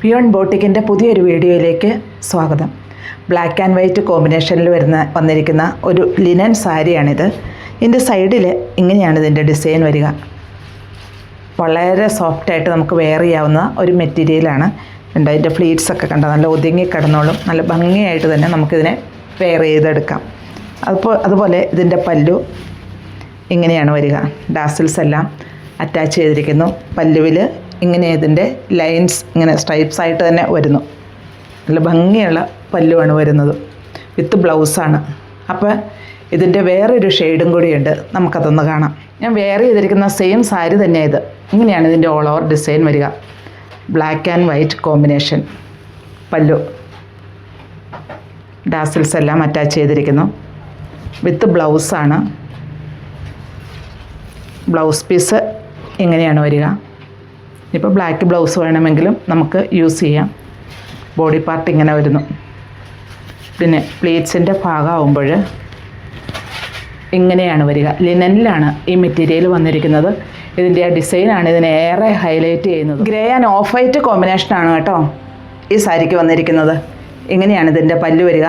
Peon ബോട്ടിക്കിൻ്റെ പുതിയൊരു വീഡിയോയിലേക്ക് സ്വാഗതം. ബ്ലാക്ക് ആൻഡ് വൈറ്റ് കോമ്പിനേഷനിൽ വന്നിരിക്കുന്ന ഒരു ലിനൻ സാരിയാണിത്. ഇതിൻ്റെ സൈഡിൽ ഇങ്ങനെയാണ് ഇതിൻ്റെ ഡിസൈൻ വരിക. വളരെ സോഫ്റ്റായിട്ട് നമുക്ക് വെയർ ചെയ്യാവുന്ന ഒരു മെറ്റീരിയലാണ്. ഉണ്ട് അതിൻ്റെ ഫ്ലീറ്റ്സൊക്കെ കണ്ട നല്ല ഒതുങ്ങി കിടന്നോളും. നല്ല ഭംഗിയായിട്ട് തന്നെ നമുക്കിതിനെ വെയർ ചെയ്തെടുക്കാം. അതുപോലെ ഇതിൻ്റെ പല്ലു ഇങ്ങനെയാണ് വരിക. ഡാസിൽസ് എല്ലാം അറ്റാച്ച് ചെയ്തിരിക്കുന്നു. പല്ലുവിൽ ഇങ്ങനെ ഇതിൻ്റെ ലൈൻസ് ഇങ്ങനെ സ്ട്രൈപ്സ് ആയിട്ട് തന്നെ വരുന്നു. നല്ല ഭംഗിയുള്ള പല്ലുവാണ് വരുന്നത്. വിത്ത് ബ്ലൗസാണ്. അപ്പോൾ ഇതിൻ്റെ വേറൊരു ഷെയ്ഡും കൂടിയുണ്ട്, നമുക്കതൊന്ന് കാണാം. ഞാൻ വെയർ ചെയ്തിരിക്കുന്ന സെയിം സാരി തന്നെ ഇത്. ഇങ്ങനെയാണ് ഇതിൻ്റെ ഓൾ ഓവർ ഡിസൈൻ വരിക. ബ്ലാക്ക് ആൻഡ് വൈറ്റ് കോമ്പിനേഷൻ പല്ലു. ഡാസിൽസ് എല്ലാം അറ്റാച്ച് ചെയ്തിരിക്കുന്നു. വിത്ത് ബ്ലൗസാണ്. ബ്ലൗസ് പീസ് ഇങ്ങനെയാണ് വരിക. ഇപ്പോൾ ബ്ലാക്ക് ബ്ലൗസ് വേണമെങ്കിലും നമുക്ക് യൂസ് ചെയ്യാം. ബോഡി പാർട്ട് ഇങ്ങനെ വരുന്നു. പിന്നെ പ്ലീറ്റ്സിൻ്റെ ഭാഗമാകുമ്പോൾ ഇങ്ങനെയാണ് വരിക. ലിനനിലാണ് ഈ മെറ്റീരിയൽ വന്നിരിക്കുന്നത്. ഇതിൻ്റെ ഡിസൈനാണ് ഇതിനെ ഏറെ ഹൈലൈറ്റ് ചെയ്യുന്നത്. ഗ്രേ ആൻഡ് ഓഫ് വൈറ്റ് കോമ്പിനേഷനാണ് കേട്ടോ ഈ സാരിക്ക് വന്നിരിക്കുന്നത്. ഇങ്ങനെയാണ് ഇതിൻ്റെ പല്ല് വരിക.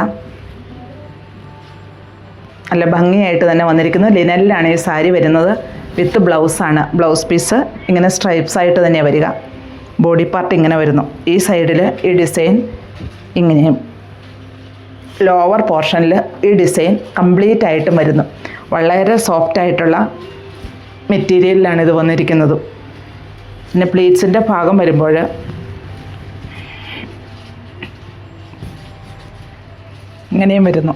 നല്ല ഭംഗിയായിട്ട് തന്നെ വന്നിരിക്കുന്നു. ലിനനിലാണ് ഈ സാരി വരുന്നത്. വിത്ത് ബ്ലൗസാണ്. ബ്ലൗസ് പീസ് ഇങ്ങനെ സ്ട്രൈപ്സ് ആയിട്ട് തന്നെയാണ് വരിക. ബോഡി പാർട്ട് ഇങ്ങനെ വരുന്നു. ഈ സൈഡിൽ ഈ ഡിസൈൻ ഇങ്ങനെയും ലോവർ പോർഷനിൽ ഈ ഡിസൈൻ കംപ്ലീറ്റ് ആയിട്ടും വരുന്നു. വളരെ സോഫ്റ്റായിട്ടുള്ള മെറ്റീരിയലിലാണ് ഇത് വന്നിരിക്കുന്നത്. പിന്നെ പ്ലീറ്റ്സിൻ്റെ ഭാഗം വരുമ്പോൾ ഇങ്ങനെയും വരുന്നു.